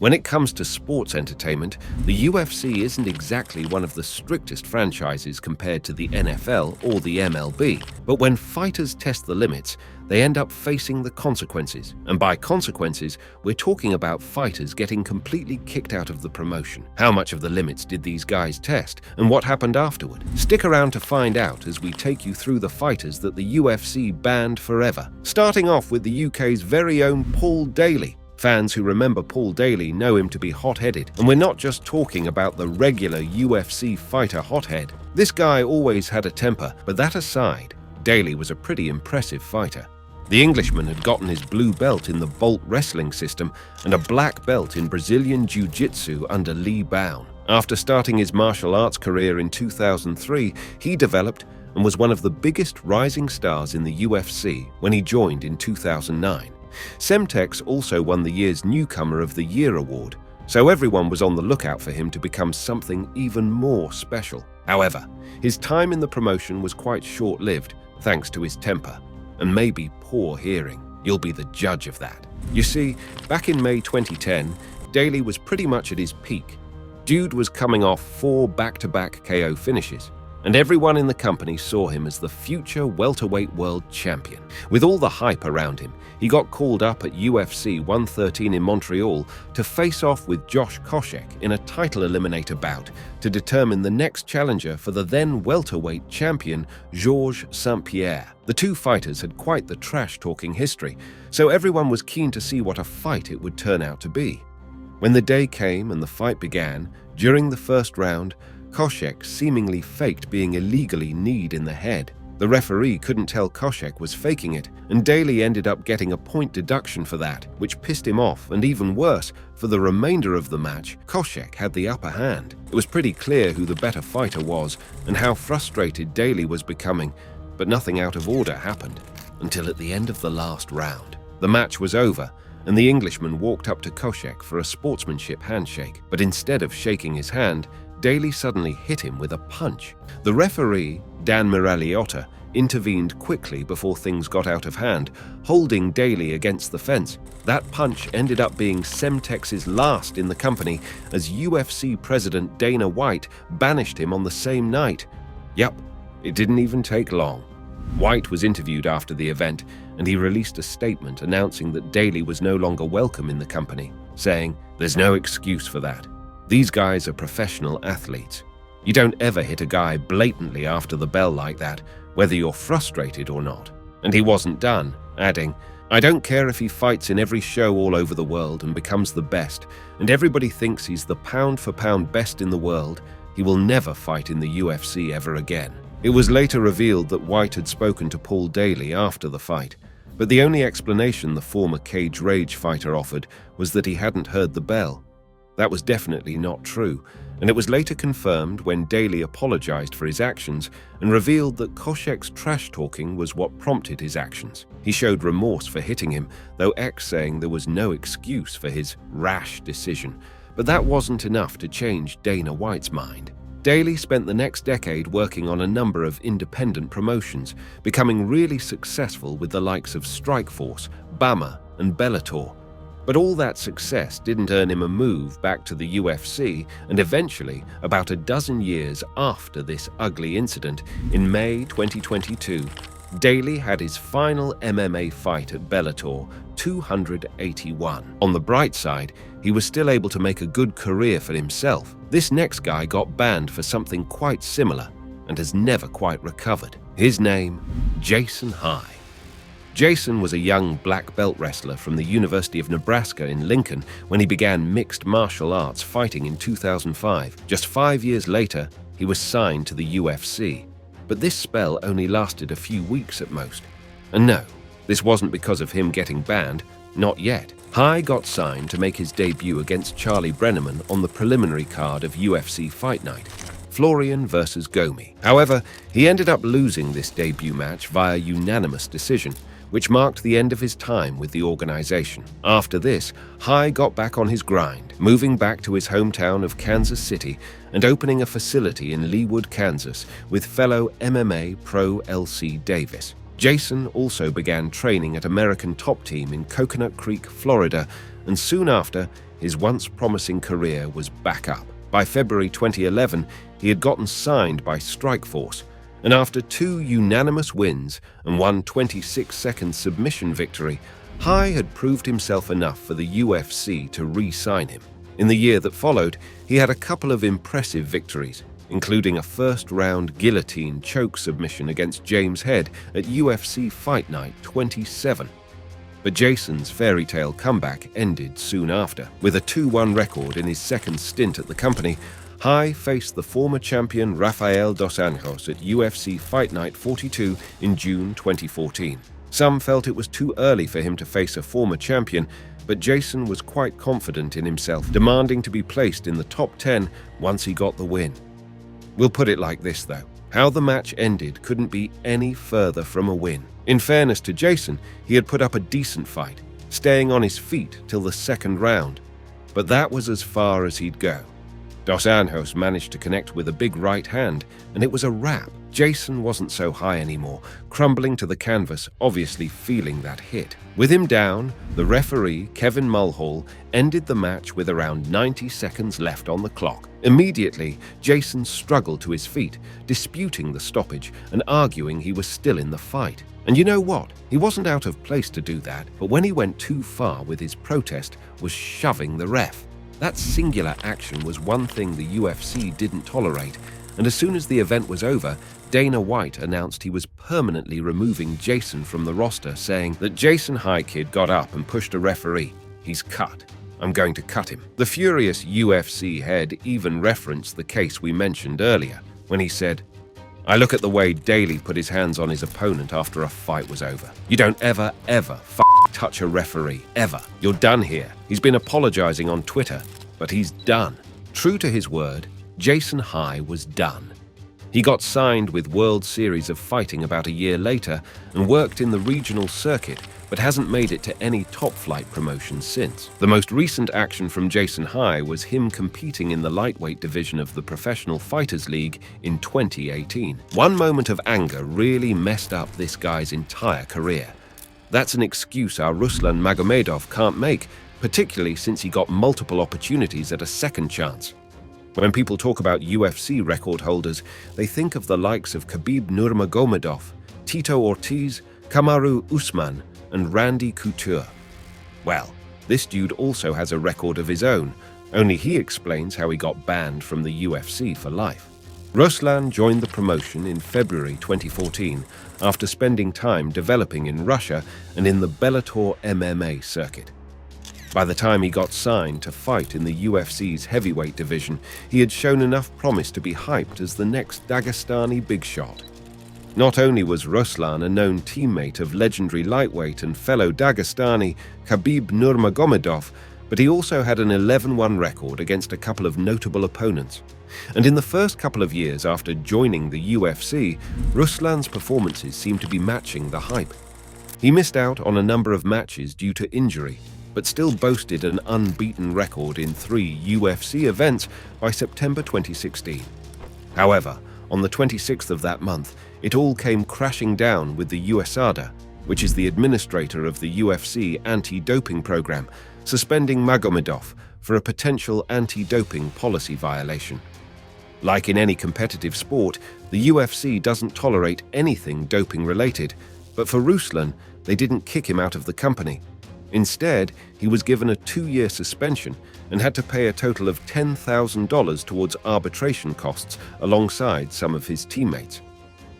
When it comes to sports entertainment, the UFC isn't exactly one of the strictest franchises compared to the NFL or the MLB. But when fighters test the limits, they end up facing the consequences. And by consequences, we're talking about fighters getting completely kicked out of the promotion. How much of the limits did these guys test, and what happened afterward? Stick around to find out as we take you through the fighters that the UFC banned forever. Starting off with the UK's very own Paul Daley. Fans who remember Paul Daley know him to be hot-headed, and we're not just talking about the regular UFC fighter hothead. This guy always had a temper, but that aside, Daley was a pretty impressive fighter. The Englishman had gotten his blue belt in the Bolt wrestling system and a black belt in Brazilian Jiu-Jitsu under Lee Bown. After starting his martial arts career in 2003, he developed and was one of the biggest rising stars in the UFC when he joined in 2009. Semtex also won the year's Newcomer of the Year award, so everyone was on the lookout for him to become something even more special. However, his time in the promotion was quite short-lived thanks to his temper and maybe poor hearing. You'll be the judge of that. You see, back in May 2010, Daley was pretty much at his peak. Dude was coming off 4 back-to-back KO finishes, and everyone in the company saw him as the future welterweight world champion. With all the hype around him, he got called up at UFC 113 in Montreal to face off with Josh Koscheck in a title eliminator bout to determine the next challenger for the then welterweight champion Georges St-Pierre. The two fighters had quite the trash-talking history, so everyone was keen to see what a fight it would turn out to be. When the day came and the fight began, during the first round, Koscheck seemingly faked being illegally kneed in the head. The referee couldn't tell Koscheck was faking it, and Daley ended up getting a point deduction for that, which pissed him off, and even worse, for the remainder of the match, Koscheck had the upper hand. It was pretty clear who the better fighter was and how frustrated Daley was becoming, but nothing out of order happened until at the end of the last round. The match was over, and the Englishman walked up to Koscheck for a sportsmanship handshake, but instead of shaking his hand, Daley suddenly hit him with a punch. The referee, Dan Miraliotta, intervened quickly before things got out of hand, holding Daley against the fence. That punch ended up being Semtex's last in the company, as UFC President Dana White banished him on the same night. Yup, it didn't even take long. White was interviewed after the event, and he released a statement announcing that Daley was no longer welcome in the company, saying, "There's no excuse for that. These guys are professional athletes. You don't ever hit a guy blatantly after the bell like that, whether you're frustrated or not." And he wasn't done, adding, "I don't care if he fights in every show all over the world and becomes the best, and everybody thinks he's the pound-for-pound best in the world, he will never fight in the UFC ever again." It was later revealed that White had spoken to Paul Daley after the fight, but the only explanation the former Cage Rage fighter offered was that he hadn't heard the bell. That was definitely not true, and it was later confirmed when Daley apologized for his actions and revealed that Koscheck's trash-talking was what prompted his actions. He showed remorse for hitting him, though X saying there was no excuse for his rash decision, but that wasn't enough to change Dana White's mind. Daley spent the next decade working on a number of independent promotions, becoming really successful with the likes of Strikeforce, BAMMA, and Bellator. But all that success didn't earn him a move back to the UFC, and eventually, about a dozen years after this ugly incident, in May 2022, Daley had his final MMA fight at Bellator 281. On the bright side, he was still able to make a good career for himself. This next guy got banned for something quite similar and has never quite recovered. His name, Jason High. Jason was a young black belt wrestler from the University of Nebraska in Lincoln when he began mixed martial arts fighting in 2005. Just 5 years later, he was signed to the UFC. But this spell only lasted a few weeks at most. And no, this wasn't because of him getting banned, not yet. High got signed to make his debut against Charlie Brenneman on the preliminary card of UFC Fight Night, Florian versus Gomi. However, he ended up losing this debut match via unanimous decision, which marked the end of his time with the organization. After this, High got back on his grind, moving back to his hometown of Kansas City and opening a facility in Leawood, Kansas, with fellow MMA pro LC Davis. Jason also began training at American Top Team in Coconut Creek, Florida, and soon after, his once promising career was back up. By February 2011, he had gotten signed by Strikeforce, and after 2 unanimous wins and one 26-second submission victory, Hai had proved himself enough for the UFC to re-sign him. In the year that followed, he had a couple of impressive victories, including a first-round guillotine choke submission against James Head at UFC Fight Night 27. But Jason's fairy tale comeback ended soon after. With a 2-1 record in his second stint at the company, Hai faced the former champion Rafael dos Anjos at UFC Fight Night 42 in June 2014. Some felt it was too early for him to face a former champion, but Jason was quite confident in himself, demanding to be placed in the top 10 once he got the win. We'll put it like this, though. How the match ended couldn't be any further from a win. In fairness to Jason, he had put up a decent fight, staying on his feet till the second round. But that was as far as he'd go. Dos Anjos managed to connect with a big right hand, and it was a wrap. Jason wasn't so high anymore, crumbling to the canvas, obviously feeling that hit. With him down, the referee, Kevin Mulhall, ended the match with around 90 seconds left on the clock. Immediately, Jason struggled to his feet, disputing the stoppage and arguing he was still in the fight. And you know what? He wasn't out of place to do that, but when he went too far with his protest, was shoving the ref. That singular action was one thing the UFC didn't tolerate, and as soon as the event was over, Dana White announced he was permanently removing Jason from the roster, saying that Jason Highkid got up and pushed a referee. He's cut. I'm going to cut him. The furious UFC head even referenced the case we mentioned earlier, when he said, I look at the way Daly put his hands on his opponent after a fight was over. You don't ever touch a referee, ever. You're done here. He's been apologizing on Twitter, but he's done. True to his word, Jason Hai was done. He got signed with World Series of Fighting about a year later and worked in the regional circuit, but hasn't made it to any top-flight promotions since. The most recent action from Jason Hai was him competing in the lightweight division of the Professional Fighters League in 2018. One moment of anger really messed up this guy's entire career. That's an excuse our Ruslan Magomedov can't make, particularly since he got multiple opportunities at a second chance. When people talk about UFC record holders, they think of the likes of Khabib Nurmagomedov, Tito Ortiz, Kamaru Usman, and Randy Couture. Well, this dude also has a record of his own, only he explains how he got banned from the UFC for life. Ruslan joined the promotion in February 2014 after spending time developing in Russia and in the Bellator MMA circuit. By the time he got signed to fight in the UFC's heavyweight division, he had shown enough promise to be hyped as the next Dagestani big shot. Not only was Ruslan a known teammate of legendary lightweight and fellow Dagestani Khabib Nurmagomedov, but he also had an 11-1 record against a couple of notable opponents. And in the first couple of years after joining the UFC, Ruslan's performances seemed to be matching the hype. He missed out on a number of matches due to injury, but still boasted an unbeaten record in 3 UFC events by September 2016. However, on the 26th of that month, it all came crashing down with the USADA, which is the administrator of the UFC anti-doping program, suspending Magomedov for a potential anti-doping policy violation. Like in any competitive sport, the UFC doesn't tolerate anything doping-related, but for Ruslan, they didn't kick him out of the company. Instead, he was given a 2-year suspension and had to pay a total of $10,000 towards arbitration costs alongside some of his teammates.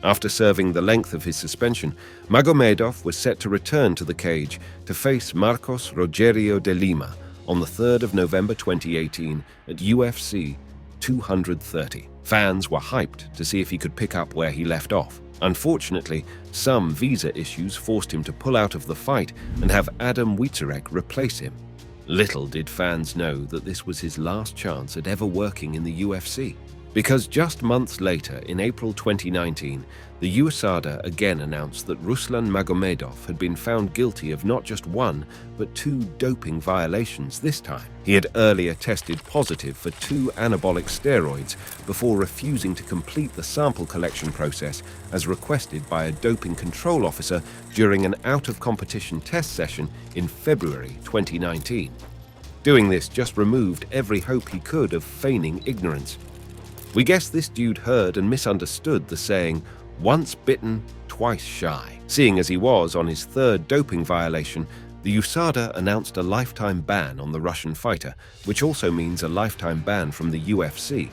After serving the length of his suspension, Magomedov was set to return to the cage to face Marcos Rogerio de Lima on the 3rd of November 2018 at UFC 230. Fans were hyped to see if he could pick up where he left off. Unfortunately, some visa issues forced him to pull out of the fight and have Adam Wieczorek replace him. Little did fans know that this was his last chance at ever working in the UFC. Because just months later, in April 2019, the USADA again announced that Ruslan Magomedov had been found guilty of not just 1, but 2 doping violations this time. He had earlier tested positive for 2 anabolic steroids before refusing to complete the sample collection process as requested by a doping control officer during an out-of-competition test session in February 2019. Doing this just removed every hope he could of feigning ignorance. We guess this dude heard and misunderstood the saying, "once bitten, twice shy." Seeing as he was on his third doping violation, the USADA announced a lifetime ban on the Russian fighter, which also means a lifetime ban from the UFC.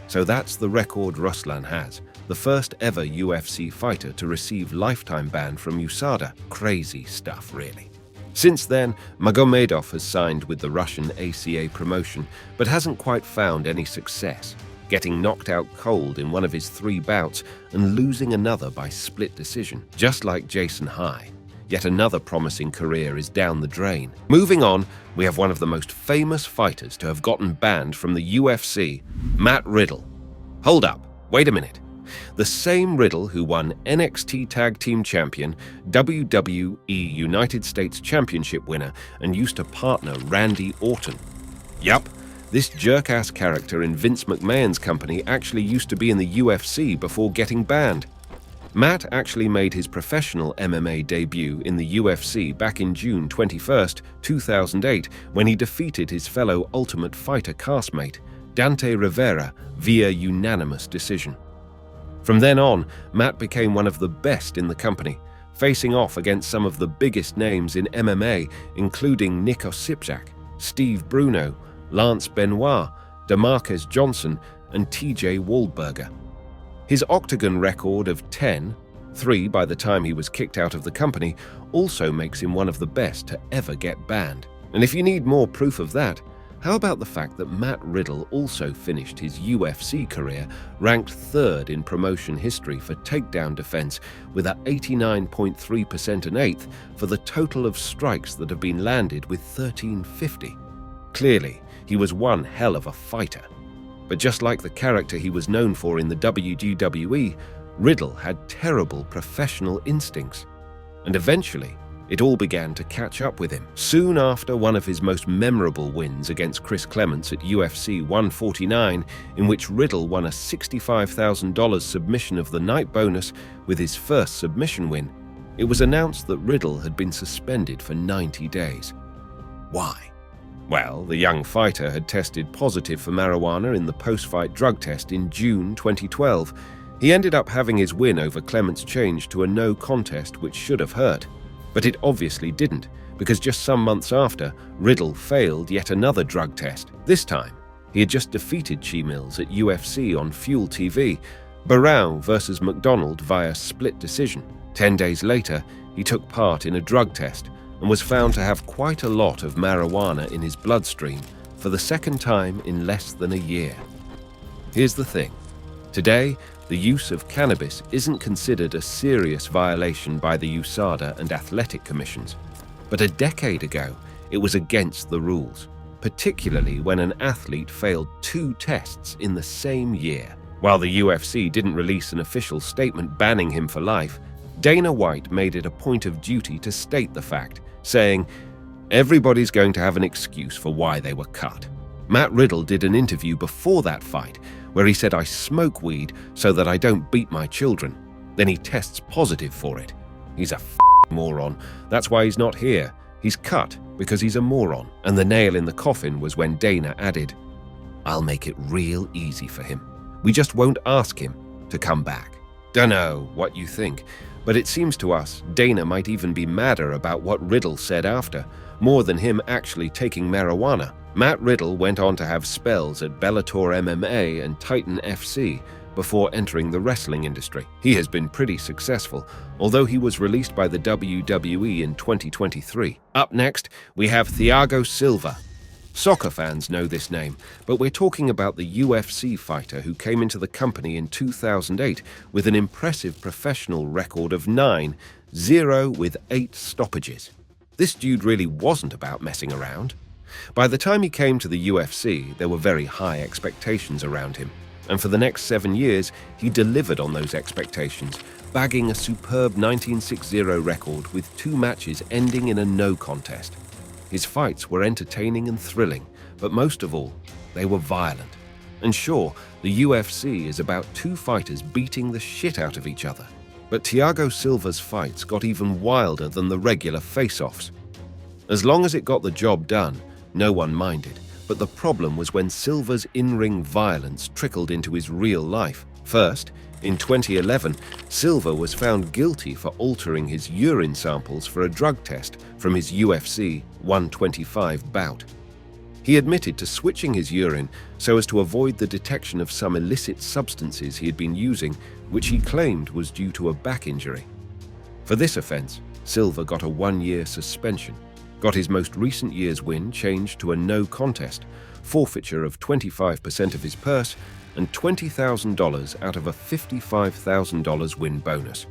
So that's the record Ruslan has, the first ever UFC fighter to receive lifetime ban from USADA. Crazy stuff, really. Since then, Magomedov has signed with the Russian ACA promotion, but hasn't quite found any success, getting knocked out cold in one of his 3 bouts and losing another by split decision, just like Jason High. Yet another promising career is down the drain. Moving on, we have one of the most famous fighters to have gotten banned from the UFC, Matt Riddle. Hold up, wait a minute. The same Riddle who won NXT Tag Team Champion, WWE United States Championship winner, and used to partner Randy Orton. Yup, this jerk-ass character in Vince McMahon's company actually used to be in the UFC before getting banned. Matt actually made his professional MMA debut in the UFC back in June 21st, 2008, when he defeated his fellow Ultimate Fighter castmate, Dante Rivera, via unanimous decision. From then on, Matt became one of the best in the company, facing off against some of the biggest names in MMA, including Nick Osipczak, Steve Bruno, Lance Benoit, DeMarcus Johnson, and TJ Waldberger. His Octagon record of 10-3 by the time he was kicked out of the company also makes him one of the best to ever get banned. And if you need more proof of that, how about the fact that Matt Riddle also finished his UFC career ranked 3rd in promotion history for takedown defense with a 89.3% and 8th for the total of strikes that have been landed with 1350. Clearly, he was one hell of a fighter. But just like the character he was known for in the WWE, Riddle had terrible professional instincts. And eventually, it all began to catch up with him. Soon after one of his most memorable wins against Chris Clements at UFC 149, in which Riddle won a $65,000 submission of the night bonus with his first submission win, it was announced that Riddle had been suspended for 90 days. Why? Well, the young fighter had tested positive for marijuana in the post-fight drug test in June 2012. He ended up having his win over Clements changed to a no contest, which should have hurt. But it obviously didn't, because just some months after, Riddle failed yet another drug test. This time, he had just defeated Chi Mills at UFC on Fuel TV, Barão versus McDonald via split decision. 10 days later, he took part in a drug test and was found to have quite a lot of marijuana in his bloodstream for the second time in less than a year. Here's the thing. Today, the use of cannabis isn't considered a serious violation by the USADA and athletic commissions. But a decade ago, it was against the rules, particularly when an athlete failed 2 tests in the same year. While the UFC didn't release an official statement banning him for life, Dana White made it a point of duty to state the fact, saying, "Everybody's going to have an excuse for why they were cut." Matt Riddle did an interview before that fight where he said, "I smoke weed so that I don't beat my children." Then he tests positive for it. He's a moron. That's why he's not here. He's cut because he's a moron. And the nail in the coffin was when Dana added, "I'll make it real easy for him. We just won't ask him to come back." Dunno what you think, but it seems to us Dana might even be madder about what Riddle said after, more than him actually taking marijuana. Matt Riddle went on to have spells at Bellator MMA and Titan FC before entering the wrestling industry. He has been pretty successful, although he was released by the WWE in 2023. Up next, we have Thiago Silva. Soccer fans know this name, but we're talking about the UFC fighter who came into the company in 2008 with an impressive professional record of 9-0 with 8 stoppages. This dude really wasn't about messing around. By the time he came to the UFC, there were very high expectations around him, and for the next 7 years, he delivered on those expectations, bagging a superb 19-6-0 record with 2 matches ending in a no contest. His fights were entertaining and thrilling, but most of all, they were violent. And sure, the UFC is about 2 fighters beating the shit out of each other. But Thiago Silva's fights got even wilder than the regular face-offs. As long as it got the job done, No one minded, but the problem was when Silva's in-ring violence trickled into his real life. First, in 2011, Silva was found guilty for altering his urine samples for a drug test from his UFC 125 bout. He admitted to switching his urine so as to avoid the detection of some illicit substances he had been using, which he claimed was due to a back injury. For this offense, Silva got a 1-year suspension, got his most recent year's win changed to a no contest, forfeiture of 25% of his purse, and $20,000 out of a $55,000 win bonus.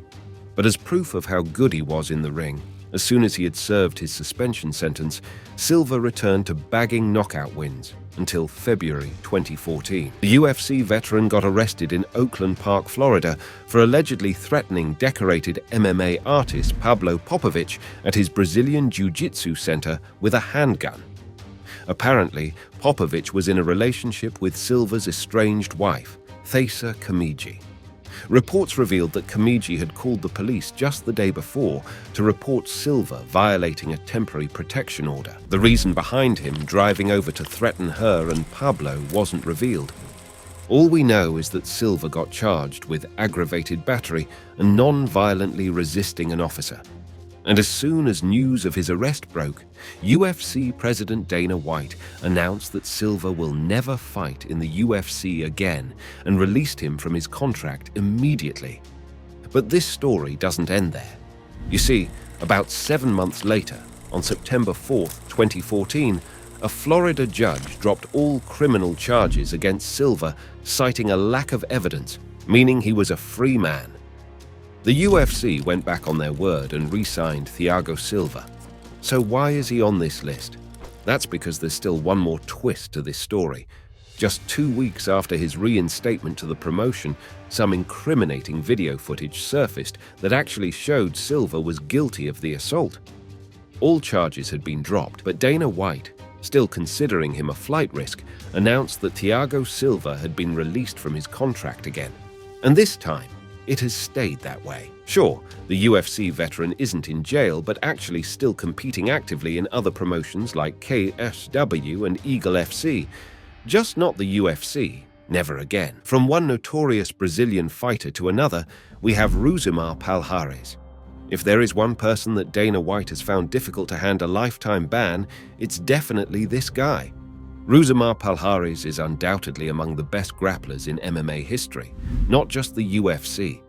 But as proof of how good he was in the ring, as soon as he had served his suspension sentence, Silva returned to bagging knockout wins until February 2014. The UFC veteran got arrested in Oakland Park, Florida, for allegedly threatening decorated MMA artist Pablo Popovich at his Brazilian Jiu-Jitsu center with a handgun. Apparently, Popovich was in a relationship with Silva's estranged wife, Thaisa Kamiji. Reports revealed that Kamiji had called the police just the day before to report Silva violating a temporary protection order. The reason behind him driving over to threaten her and Pablo wasn't revealed. All we know is that Silva got charged with aggravated battery and non-violently resisting an officer. And as soon as news of his arrest broke, UFC President Dana White announced that Silva will never fight in the UFC again and released him from his contract immediately. But this story doesn't end there. You see, about 7 months later, on September 4th, 2014, a Florida judge dropped all criminal charges against Silva, citing a lack of evidence, meaning he was a free man. The UFC went back on their word and re-signed Thiago Silva. So why is he on this list? That's because there's still one more twist to this story. Just 2 weeks after his reinstatement to the promotion, some incriminating video footage surfaced that actually showed Silva was guilty of the assault. All charges had been dropped, but Dana White, still considering him a flight risk, announced that Thiago Silva had been released from his contract again. And this time, it has stayed that way. Sure, the UFC veteran isn't in jail, but actually still competing actively in other promotions like KSW and Eagle FC. Just not the UFC, never again. From one notorious Brazilian fighter to another, we have Rousimar Palhares. If there is one person that Dana White has found difficult to hand a lifetime ban, it's definitely this guy. Rousimar Palhares is undoubtedly among the best grapplers in MMA history, not just the UFC.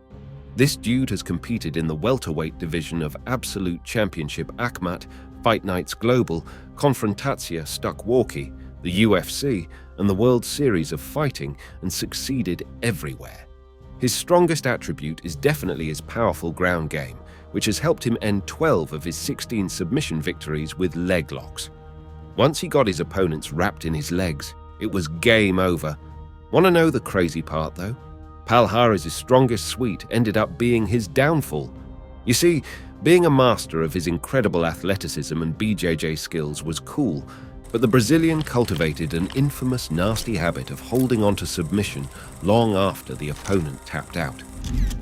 This dude has competed in the welterweight division of Absolute Championship Akhmat, Fight Nights Global, Confrontacja Stuck-Walkie, the UFC, and the World Series of Fighting, and succeeded everywhere. His strongest attribute is definitely his powerful ground game, which has helped him end 12 of his 16 submission victories with leg locks. Once he got his opponents wrapped in his legs, it was game over. Want to know the crazy part, though? Palhares' strongest suite ended up being his downfall. You see, being a master of his incredible athleticism and BJJ skills was cool, but the Brazilian cultivated an infamous nasty habit of holding on to submission long after the opponent tapped out.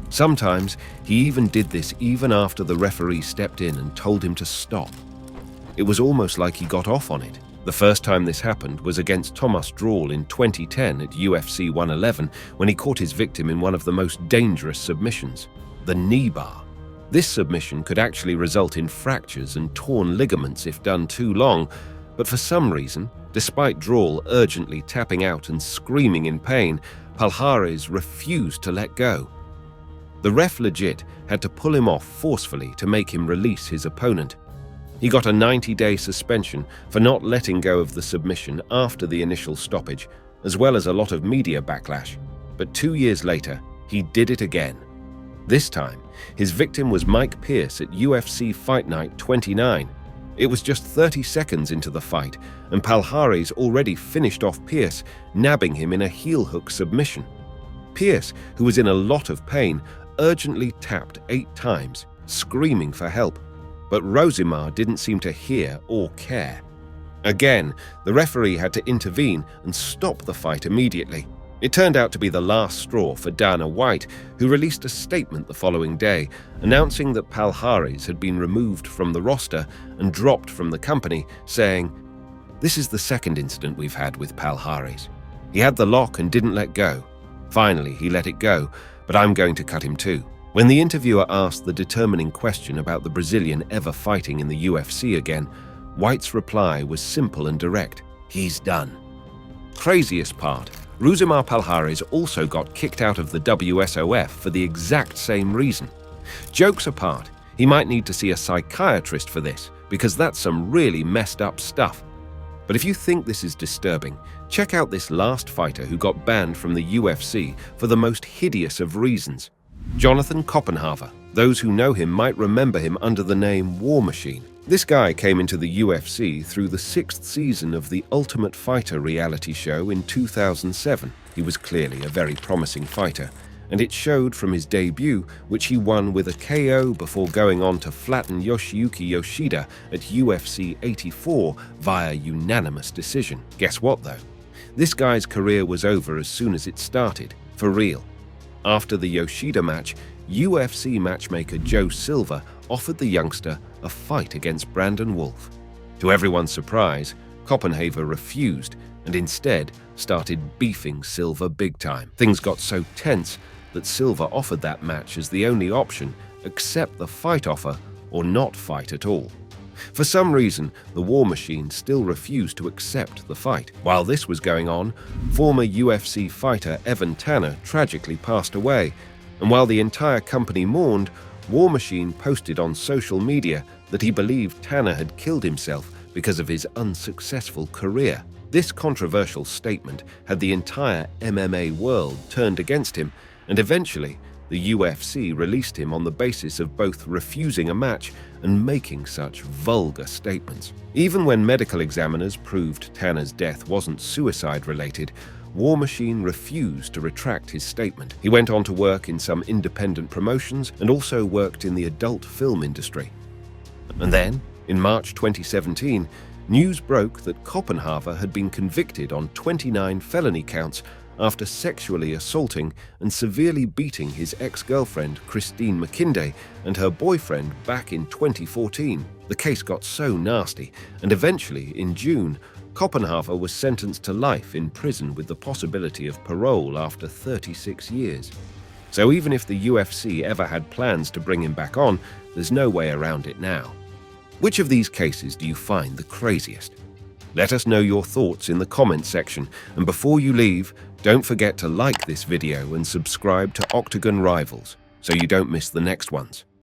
Sometimes, he even did this even after the referee stepped in and told him to stop. It was almost like he got off on it. The first time this happened was against Thomas Drawl in 2010 at UFC 111 when he caught his victim in one of the most dangerous submissions, the knee bar. This submission could actually result in fractures and torn ligaments if done too long, but for some reason, despite Drawl urgently tapping out and screaming in pain, Palhares refused to let go. The ref legit had to pull him off forcefully to make him release his opponent. He got a 90-day suspension for not letting go of the submission after the initial stoppage, as well as a lot of media backlash. But 2 years later, he did it again. This time, his victim was Mike Pierce at UFC Fight Night 29. It was just 30 seconds into the fight, and Palhares already finished off Pierce, nabbing him in a heel hook submission. Pierce, who was in a lot of pain, urgently tapped 8 times, screaming for help. But Rousimar didn't seem to hear or care. Again, the referee had to intervene and stop the fight immediately. It turned out to be the last straw for Dana White, who released a statement the following day, announcing that Palhares had been removed from the roster and dropped from the company, saying, This is the second incident we've had with Palhares. He had the lock and didn't let go. Finally, he let it go, but I'm going to cut him too. When the interviewer asked the determining question about the Brazilian ever fighting in the UFC again, White's reply was simple and direct. He's done. Craziest part, Rousimar Palhares also got kicked out of the WSOF for the exact same reason. Jokes apart, he might need to see a psychiatrist for this, because that's some really messed up stuff. But if you think this is disturbing, check out this last fighter who got banned from the UFC for the most hideous of reasons. Jonathan Koppenhaver. Those who know him might remember him under the name War Machine. This guy came into the UFC through the 6th season of the Ultimate Fighter reality show in 2007. He was clearly a very promising fighter, and it showed from his debut, which he won with a KO before going on to flatten Yoshiyuki Yoshida at UFC 84 via unanimous decision. Guess what though? This guy's career was over as soon as it started, for real. After the Yoshida match, UFC matchmaker Joe Silva offered the youngster a fight against Brandon Wolf. To everyone's surprise, Koppenhaver refused and instead started beefing Silva big time. Things got so tense that Silva offered that match as the only option: accept the fight offer or not fight at all. For some reason, the War Machine still refused to accept the fight. While this was going on, former UFC fighter Evan Tanner tragically passed away, and while the entire company mourned, War Machine posted on social media that he believed Tanner had killed himself because of his unsuccessful career. This controversial statement had the entire MMA world turned against him, and eventually, the UFC released him on the basis of both refusing a match and making such vulgar statements. Even when medical examiners proved Tanner's death wasn't suicide-related, War Machine refused to retract his statement. He went on to work in some independent promotions and also worked in the adult film industry. And then, in March 2017, news broke that Koppenhaver had been convicted on 29 felony counts after sexually assaulting and severely beating his ex-girlfriend Christine McKinday and her boyfriend back in 2014. The case got so nasty, and eventually, in June, Koppenhaver was sentenced to life in prison with the possibility of parole after 36 years. So even if the UFC ever had plans to bring him back on, there's no way around it now. Which of these cases do you find the craziest? Let us know your thoughts in the comments section, and before you leave, don't forget to like this video and subscribe to Octagon Rivals so you don't miss the next ones.